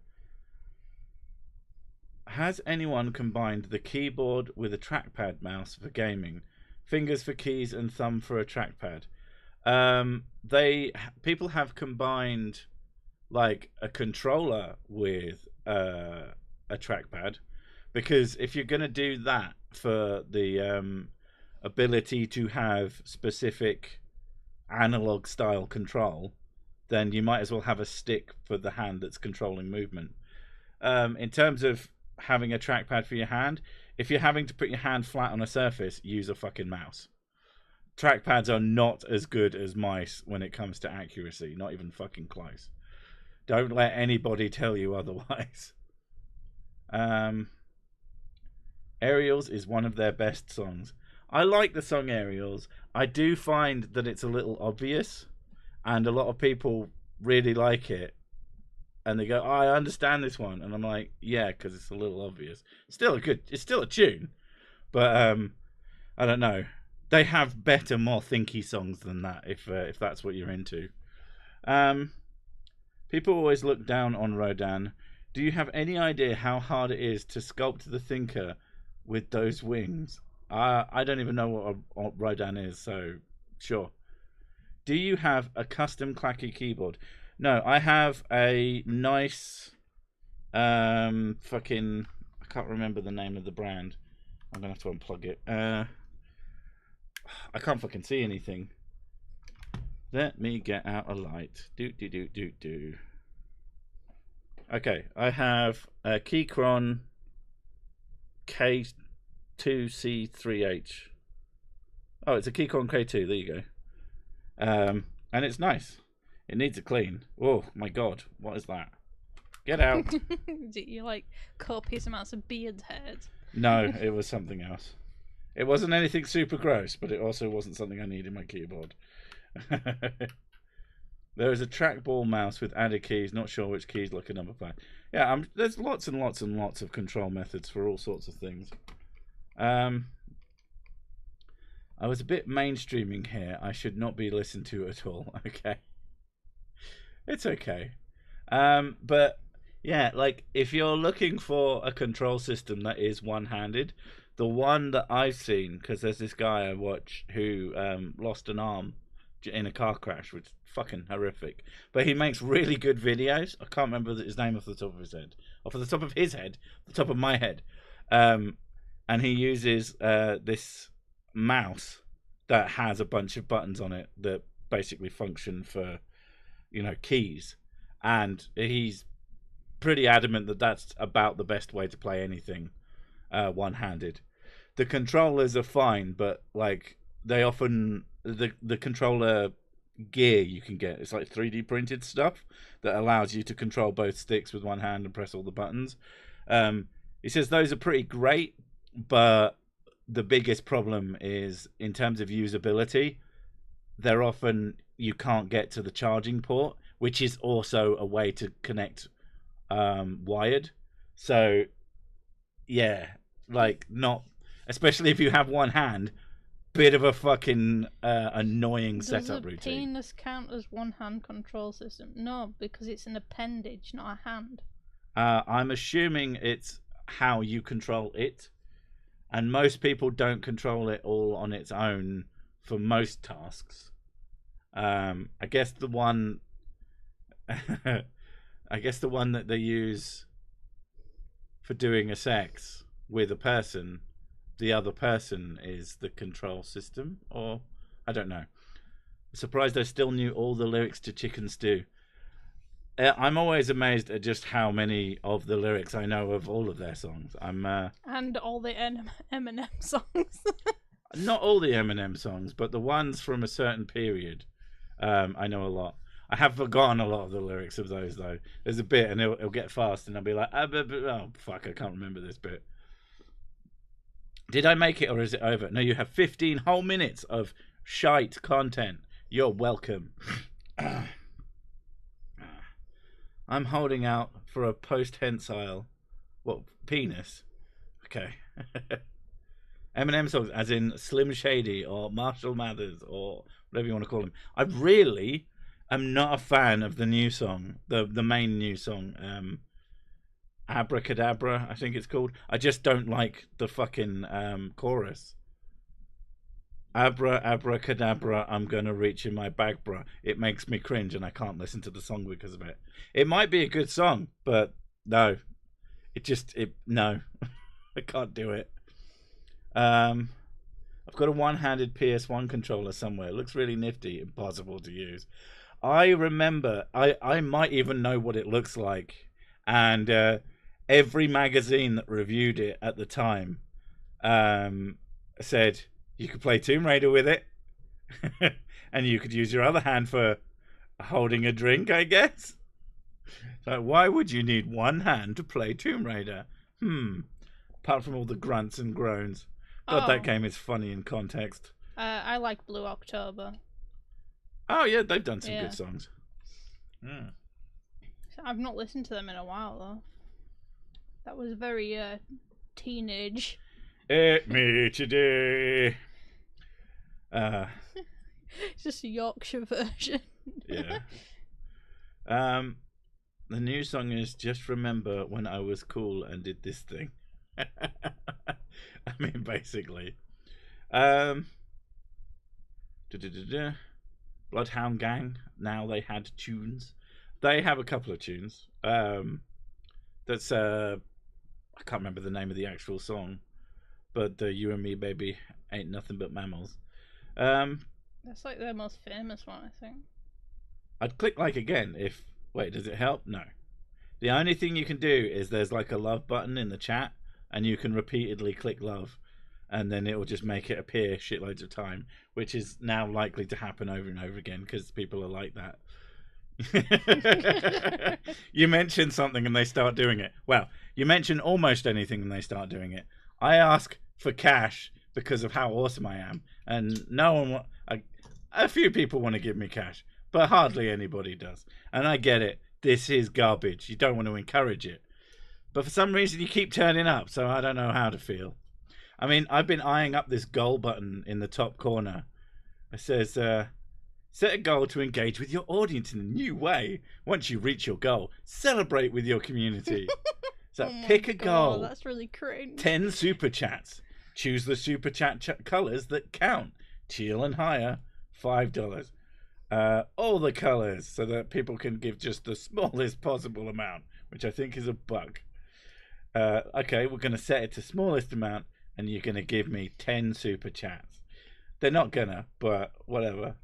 Has anyone combined the keyboard with a trackpad mouse for gaming? Fingers for keys and thumb for a trackpad. People have combined like a controller with a trackpad, because if you're going to do that for the ability to have specific analog style control, then you might as well have a stick for the hand that's controlling movement. In terms of having a trackpad for your hand, if you're having to put your hand flat on a surface, use a fucking mouse. Trackpads are not as good as mice when it comes to accuracy, not even fucking close. Don't let anybody tell you otherwise. Aerials is one of their best songs. I like the song Aerials. I do find that it's a little obvious, and a lot of people really like it. And they go, oh, I understand this one. And I'm like, yeah, because it's a little obvious. It's still a tune. But I don't know. They have better, more thinky songs than that, if that's what you're into. People always look down on Rodan. Do you have any idea how hard it is to sculpt the thinker with those wings? I don't even know what Rodan is, so sure. Do you have a custom clacky keyboard? No, I have a nice fucking... I can't remember the name of the brand. I'm going to have to unplug it. I can't fucking see anything. Let me get out a light. Do. Okay, I have a Keychron K2C3H. Oh, it's a Keychron K2. There you go. And it's nice. It needs a clean. Oh my god, what is that? Get out. Do you like copious amounts of beard's head? No, it was something else. It wasn't anything super gross, but it also wasn't something I need in my keyboard. There is a trackball mouse with added keys. Not sure which keys like a number pad. Yeah, there's lots and lots and lots of control methods for all sorts of things. I was a bit mainstreaming here. I should not be listened to at all. Okay. It's okay. But yeah, like if you're looking for a control system that is one-handed, the one that I've seen, because there's this guy I watch who lost an arm in a car crash, which is fucking horrific. But he makes really good videos. I can't remember his name off the top of his head. Off the top of his head, the top of my head. And he uses this mouse that has a bunch of buttons on it that basically function for, you know, keys. And he's pretty adamant that that's about the best way to play anything one-handed. The controllers are fine, but like they often the controller gear you can get, it's like 3D printed stuff that allows you to control both sticks with one hand and press all the buttons. He says those are pretty great, but the biggest problem is in terms of usability, they're often you can't get to the charging port, which is also a way to connect wired. So yeah, like not, especially if you have one hand, bit of a fucking annoying setup routine. Does a penis count as one hand control system? No, because it's an appendage, not a hand. I'm assuming it's how you control it, and most people don't control it all on its own for most tasks. I guess the one that they use for doing a sex with a person, the other person is the control system, or I don't know. Surprised I still knew all the lyrics to Chicken Stew. I'm always amazed at just how many of the lyrics I know of all of their songs. And all the Eminem songs. Not all the Eminem songs, but the ones from a certain period. I know a lot. I have forgotten a lot of the lyrics of those, though. There's a bit, and it'll get fast, and I'll be like, oh, fuck, I can't remember this bit. Did I make it, or is it over? No, you have 15 whole minutes of shite content. You're welcome. I'm holding out for a post-tensile. What, penis? Okay. Eminem songs, as in Slim Shady or Marshall Mathers or whatever you want to call him. I really am not a fan of the new song, the main new song, Abracadabra, I think it's called. I just don't like the fucking chorus. Abracadabra, I'm gonna reach in my bag, bruh. It makes me cringe and I can't listen to the song because of it. It might be a good song, but no. No. I can't do it. I've got a one-handed PS1 controller somewhere. It looks really nifty, impossible to use. I remember, I might even know what it looks like. And every magazine that reviewed it at the time said you could play Tomb Raider with it. And you could use your other hand for holding a drink, I guess. So why would you need one hand to play Tomb Raider? Apart from all the grunts and groans. God, that game is funny in context. I like Blue October. Oh, yeah, they've done some good songs. I've not listened to them in a while, though. That was very teenage. Hit me today. It's just a Yorkshire version. Yeah. The new song is Just Remember When I Was Cool and Did This Thing. I mean, basically. Bloodhound Gang, now they had tunes. They have a couple of tunes. That's I can't remember the name of the actual song, but You and Me Baby Ain't Nothing But Mammals. That's like their most famous one, I think. I'd click like again if... Wait, does it help? No. The only thing you can do is there's like a love button in the chat, and you can repeatedly click love, and then it will just make it appear shitloads of time, which is now likely to happen over and over again because people are like that. You mention something and they start doing it. Well, you mention almost anything and they start doing it. I ask for cash because of how awesome I am, and no one... a few people want to give me cash, but hardly anybody does. And I get it. This is garbage. You don't want to encourage it. But for some reason, you keep turning up, so I don't know how to feel. I mean, I've been eyeing up this goal button in the top corner. It says, set a goal to engage with your audience in a new way. Once you reach your goal, celebrate with your community. So pick a goal. That's really cringe. 10 super chats. Choose the super chat colors that count. Teal and higher, $5. All the colors so that people can give just the smallest possible amount, which I think is $1. Okay, we're going to set it to smallest amount, and you're going to give me 10 super chats. They're not gonna, but whatever.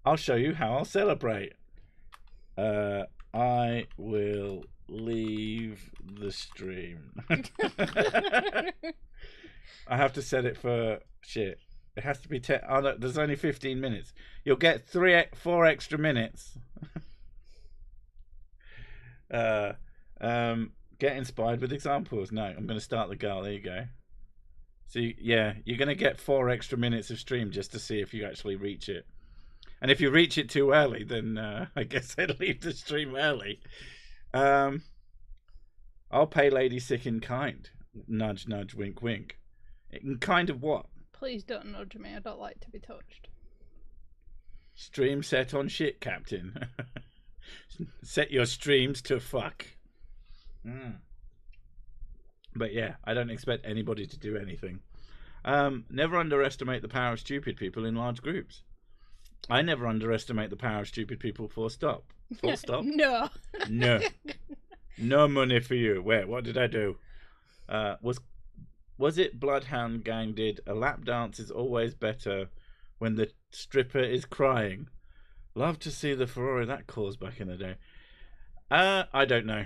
I'll show you how I'll celebrate. I will leave the stream. I have to set it for shit. It has to be 10. Oh, no, there's only 15 minutes. You'll get 4 extra minutes. Get inspired with examples. No, I'm going to start the goal. There you go. So, yeah, you're going to get 4 extra minutes of stream just to see if you actually reach it. And if you reach it too early, then I guess I'd leave the stream early. I'll pay Lady Sick in kind. Nudge, nudge, wink, wink. In kind of what? Please don't nudge me. I don't like to be touched. Stream set on shit, Captain. Set your streams to fuck. But yeah, I don't expect anybody to do anything. Never underestimate the power of stupid people in large groups. I never underestimate the power of stupid people, full stop. Full stop? No. No. No money for you. Wait, what did I do? Was it Bloodhound Gang did a lap dance is always better when the stripper is crying? Love to see the furore that caused back in the day. I don't know.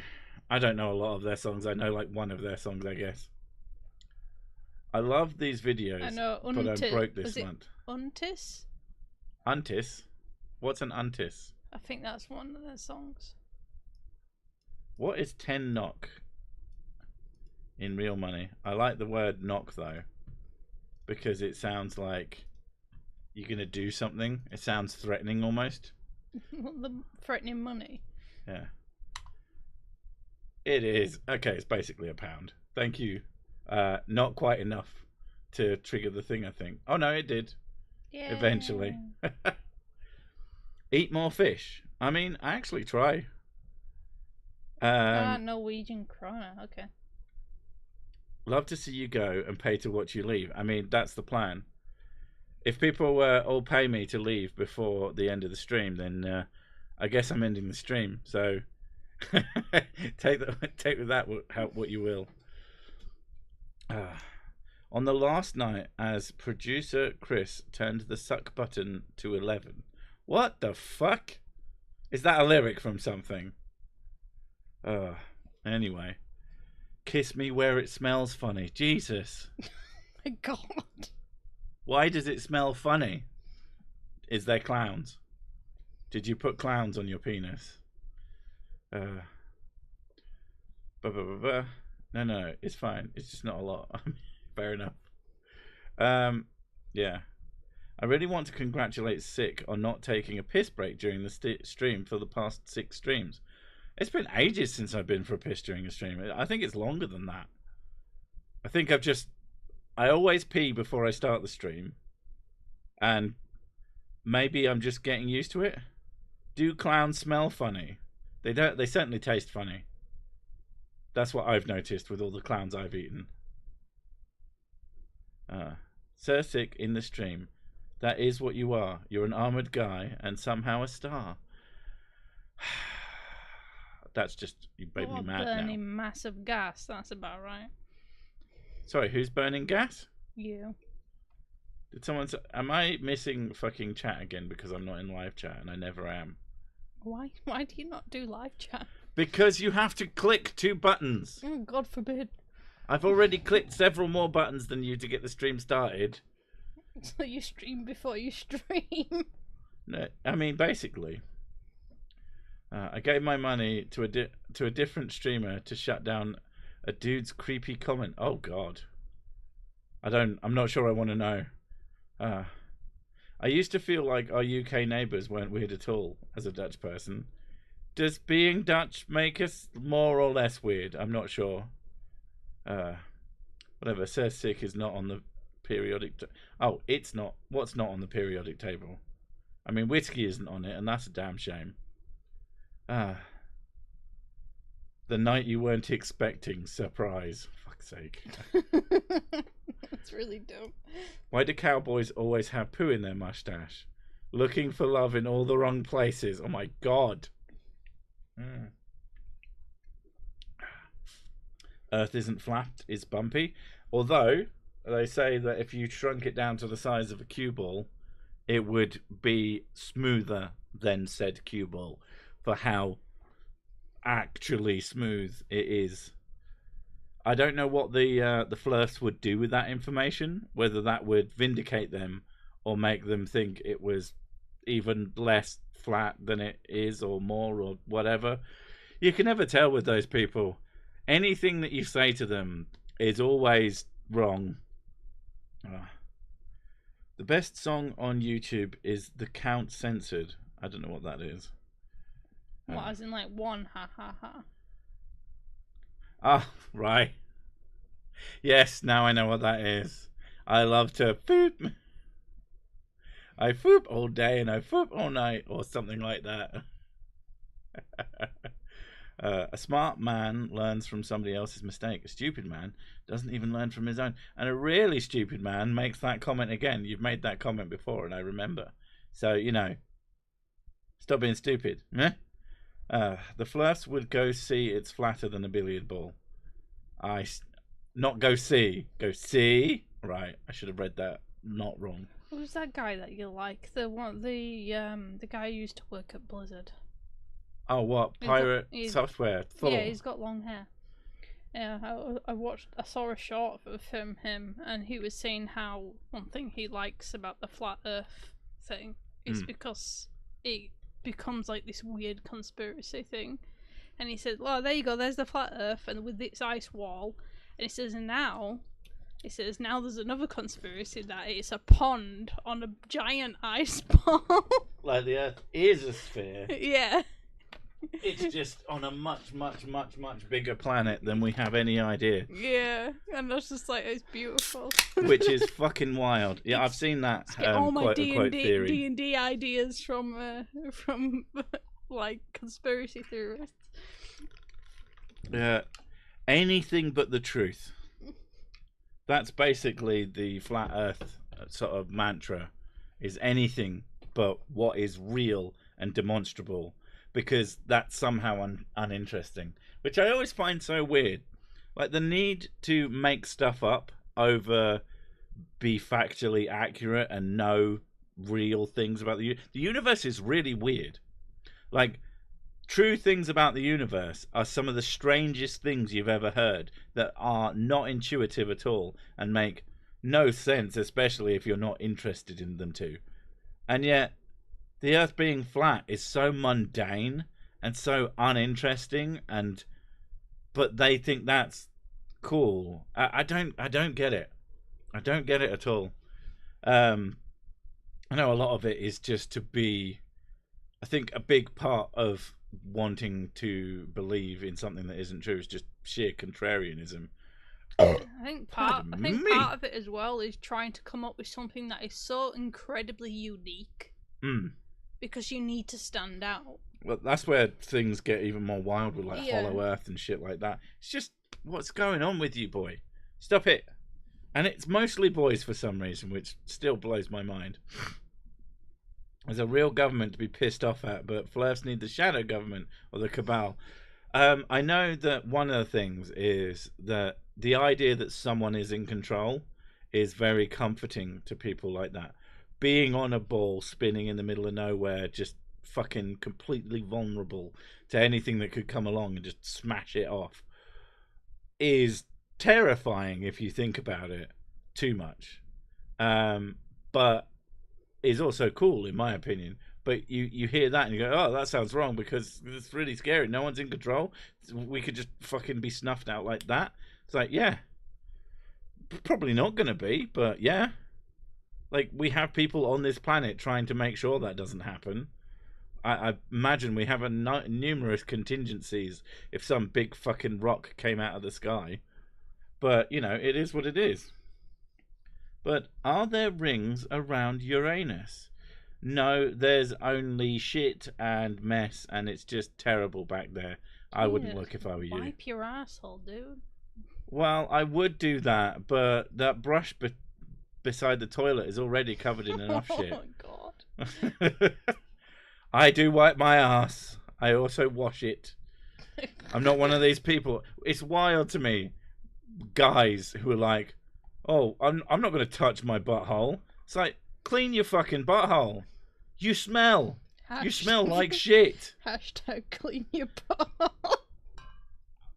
I don't know a lot of their songs. I know like one of their songs, I guess. I love these videos, I know, but I'm broke this month. Untis? Untis? What's an untis? I think that's one of their songs. What is 10 knock in real money? I like the word knock though, because it sounds like you're going to do something. It sounds threatening almost. The threatening money. Yeah. It is. Okay, it's basically £1. Thank you. Not quite enough to trigger the thing, I think. Oh, no, it did. Yeah. Eventually. Eat more fish. I mean, I actually try. Norwegian krona. Okay. Love to see you go and pay to watch you leave. I mean, that's the plan. If people all pay me to leave before the end of the stream, then I guess I'm ending the stream. So take with that what you will. On the last night, as producer Chris turned the suck button to 11. What the fuck? Is that a lyric from something? Anyway. Kiss me where it smells funny. Jesus. My God. Why does it smell funny? Is there clowns? Did you put clowns on your penis? No, it's fine. It's just not a lot. Fair enough. Yeah. I really want to congratulate Sick on not taking a piss break during the stream for the past 6 streams. It's been ages since I've been for a piss during a stream. I think it's longer than that. I think I always pee before I start the stream. And maybe I'm just getting used to it. Do clowns smell funny? They don't. They certainly taste funny. That's what I've noticed with all the clowns I've eaten. Sir Sick in the stream. That is what you are. You're an armoured guy and somehow a star. That's just, you made me mad now. Burning massive gas, that's about right. Sorry, who's burning gas? You. Did someone say, am I missing fucking chat again because I'm not in live chat and I never am? Why do you not do live chat? Because you have to click 2 buttons. Oh, God forbid. I've already clicked several more buttons than you to get the stream started. So you stream before you stream? No, I mean, basically. I gave my money to a different streamer to shut down a dude's creepy comment. Oh God, I'm not sure I want to know. I used to feel like our UK neighbours weren't weird at all. As a Dutch person, does being Dutch make us more or less weird? I'm not sure. Whatever. Sir Sick is not on the periodic. Oh, it's not. What's not on the periodic table? I mean, whiskey isn't on it, and that's a damn shame. The night you weren't expecting. Surprise. Fuck's sake. That's really dumb. Why do cowboys always have poo in their mustache? Looking for love in all the wrong places. Oh my God. Earth isn't flat, it's bumpy. Although, they say that if you shrunk it down to the size of a cue ball, it would be smoother than said cue ball. For how actually smooth it is. I don't know what the Flurfs would do with that information, whether that would vindicate them or make them think it was even less flat than it is or more or whatever. You can never tell with those people. Anything that you say to them is always wrong. The best song on YouTube is The Count Censored. I don't know what that is. What, as in like one ha ha ha? Oh, right. Yes, now I know what that is. I love to foop. I foop all day and I foop all night, or something like that. A smart man learns from somebody else's mistake. A stupid man doesn't even learn from his own. And a really stupid man makes that comment again. You've made that comment before, and I remember. So, you know, stop being stupid. The Flurfs would go see it's flatter than a billiard ball. Not go see. Go see? Right, I should have read that not wrong. Who's that guy that you like? The guy who used to work at Blizzard. Oh, what? Pirate Software? Thor. Yeah, he's got long hair. Yeah, I saw a short of him, and he was saying how one thing he likes about the flat Earth thing is because it becomes like this weird conspiracy thing. And he said, "Well, there you go. There's the flat Earth, and with its ice wall." And he says, now there's another conspiracy that it's a pond on a giant ice ball. like the Earth is a sphere. Yeah. It's just on a much, much, much, much bigger planet than we have any idea. Yeah, and that's just like, it's beautiful. Which is fucking wild. Yeah, I've seen that Get all my quote-unquote theory. D&D ideas from like conspiracy theorists. Yeah, anything but the truth. That's basically the flat Earth sort of mantra. Is anything but what is real and demonstrable. Because that's somehow uninteresting, which I always find so weird. Like the need to make stuff up over be factually accurate and know real things about the universe is really weird. Like true things about the universe are some of the strangest things you've ever heard that are not intuitive at all and make no sense, especially if you're not interested in them to. And yet the Earth being flat is so mundane and so uninteresting, but they think that's cool. I don't get it. I don't get it at all. I know a lot of it is just to be. I think a big part of wanting to believe in something that isn't true is just sheer contrarianism. I think part of it as well is trying to come up with something that is so incredibly unique. Because you need to stand out. Well, that's where things get even more wild with like Hollow Earth and shit like that. It's just, what's going on with you, boy? Stop it. And it's mostly boys for some reason, which still blows my mind. There's a real government to be pissed off at, but Flurfs need the shadow government or the cabal. I know that one of the things is that the idea that someone is in control is very comforting to people like that. Being on a ball spinning in the middle of nowhere, just fucking completely vulnerable to anything that could come along and just smash it off, is terrifying if you think about it too much. But is also cool in my opinion. But you hear that and you go, oh, that sounds wrong because it's really scary. No one's in control. We could just fucking be snuffed out like that. It's like, yeah, probably not going to be, but yeah. Like, we have people on this planet trying to make sure that doesn't happen. I imagine we have numerous contingencies if some big fucking rock came out of the sky. But, you know, it is what it is. But are there rings around Uranus? No, there's only shit and mess, and it's just terrible back there. I wouldn't look if I were you. Wipe your asshole, dude. Well, I would do that, but that brush beside the toilet is already covered in enough shit. Oh my god. I do wipe my ass. I also wash it. I'm not one of these people. It's wild to me, guys who are like, oh, I'm not going to touch my butthole. It's like, clean your fucking butthole. You smell. You smell like shit. Hashtag clean your butthole.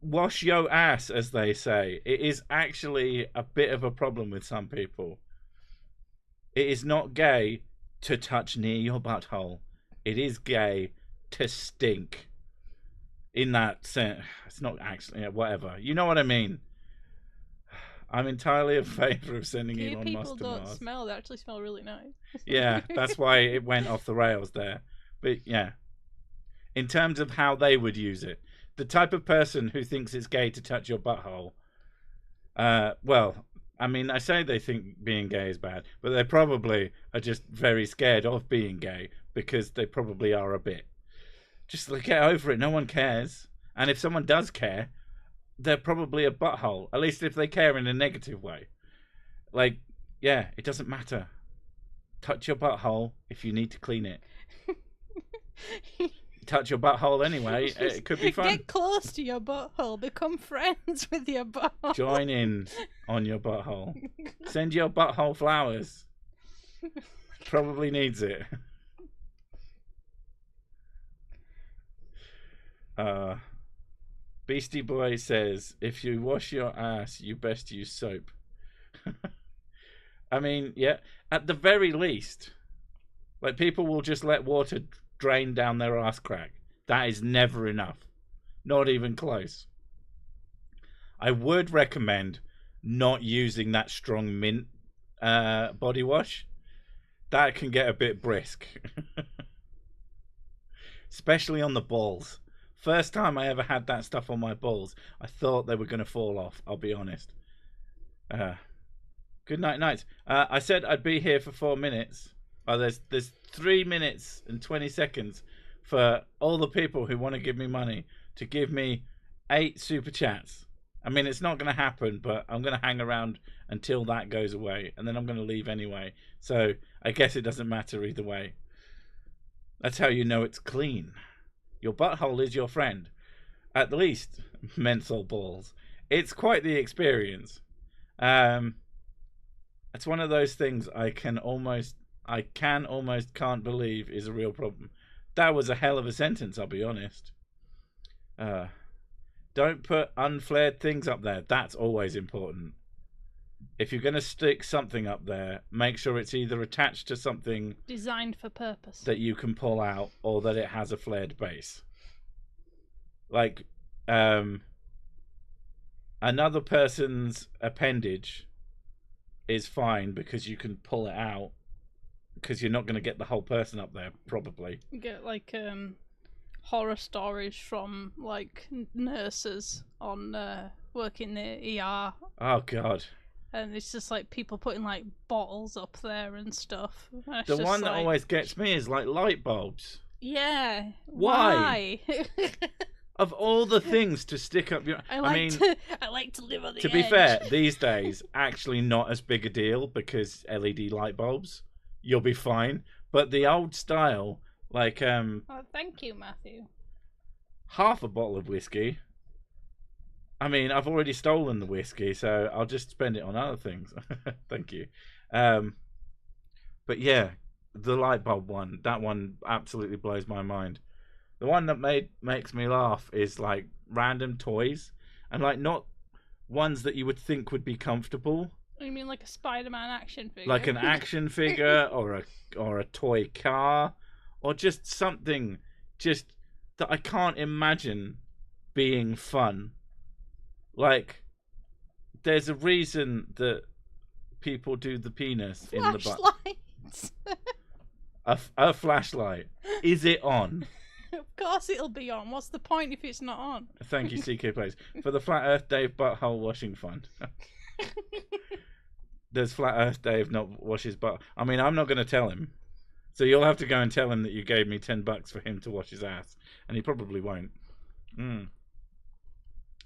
Wash your ass, as they say. It is actually a bit of a problem with some people. It is not gay to touch near your butthole. It is gay to stink. In that sense, it's not actually, whatever. You know what I mean? I'm entirely in favour of sending Elon Musk to Mars. People don't smell, they actually smell really nice. Yeah, that's why it went off the rails there. But yeah, in terms of how they would use it, the type of person who thinks it's gay to touch your butthole, well, I mean, I say they think being gay is bad, but they probably are just very scared of being gay because they probably are a bit. Just get over it. No one cares. And if someone does care, they're probably a butthole. At least if they care in a negative way. Like, yeah, it doesn't matter. Touch your butthole if you need to clean it. Touch your butthole anyway. It could be fun. Get close to your butthole. Become friends with your butthole. Join in on your butthole. Send your butthole flowers. Probably needs it. Beastie Boy says, if you wash your ass, you best use soap. I mean, yeah, at the very least, like, people will just let water drain down their ass crack. That is never enough. Not even close. I would recommend not using that strong mint body wash. That can get a bit brisk. especially on the balls. First time I ever had that stuff on my balls, I thought they were going to fall off, I'll be honest. Good night. I said I'd be here for 4 minutes. There's 3 minutes and 20 seconds for all the people who want to give me money to give me 8 super chats. I mean, it's not going to happen, but I'm going to hang around until that goes away, and then I'm going to leave anyway. So I guess it doesn't matter either way. That's how you know it's clean. Your butthole is your friend. At least, menthol balls. It's quite the experience. It's one of those things I can almost can't believe is a real problem. That was a hell of a sentence, I'll be honest. Don't put unflared things up there. That's always important. If you're going to stick something up there, make sure it's either attached to something designed for purpose that you can pull out, or that it has a flared base. Like another person's appendage is fine because you can pull it out, because you're not going to get the whole person up there, probably. You get like horror stories from like nurses on working the ER. Oh god. And it's just like people putting like bottles up there and stuff. And the one that always gets me is like light bulbs. Yeah. Why? Of all the things to stick up your... I like to live on the edge. To be fair, these days, actually not as big a deal because LED light bulbs, you'll be fine. But the old style, like... Oh, thank you, Matthew. Half a bottle of whiskey. I mean, I've already stolen the whiskey, so I'll just spend it on other things. Thank you. But yeah, the light bulb one, that one absolutely blows my mind. The one that makes me laugh is like random toys, and like not ones that you would think would be comfortable. You mean like a Spider-Man action figure? Like an action figure or a toy car, or just something just that I can't imagine being fun. Like, there's a reason that people do the penis in the butt. Flashlights. A flashlight. Is it on? Of course it'll be on. What's the point if it's not on? Thank you, CK Plays, for the Flat Earth Dave Butthole Washing Fund. Does Flat Earth Dave not wash his butt? I mean, I'm not going to tell him. So you'll have to go and tell him that you gave me $10 for him to wash his ass. And he probably won't.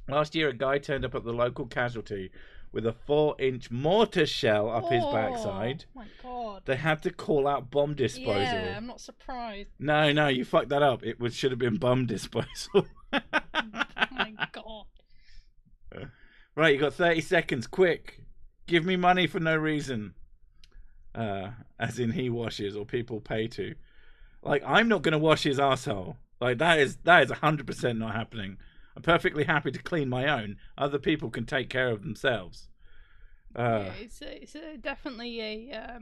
Last year, a guy turned up at the local casualty with a 4-inch mortar shell up his backside. Oh my god. They had to call out bomb disposal. Yeah, I'm not surprised. No, you fucked that up. It should have been bomb disposal. Oh my god. Right, you got 30 seconds. Quick. Give me money for no reason. As in he washes or people pay to. Like, I'm not going to wash his arsehole. Like, that is 100% not happening. I'm perfectly happy to clean my own. Other people can take care of themselves. Yeah, it's definitely a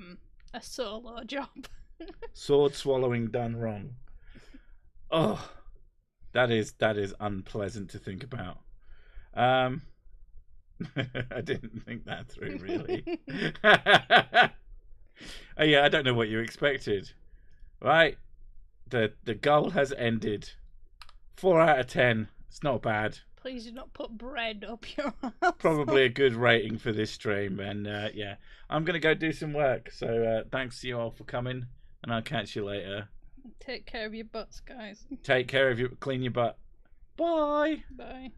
solo job. Sword swallowing done wrong. Oh, that is unpleasant to think about. I didn't think that through, really. Yeah, I don't know what you expected. Right, the goal has ended. 4 out of 10. It's not bad. Please do not put bread up your ass. Probably a good rating for this stream. And yeah, I'm going to go do some work. So thanks to you all for coming. And I'll catch you later. Take care of your butts, guys. Take care of you. Clean your butt. Bye. Bye.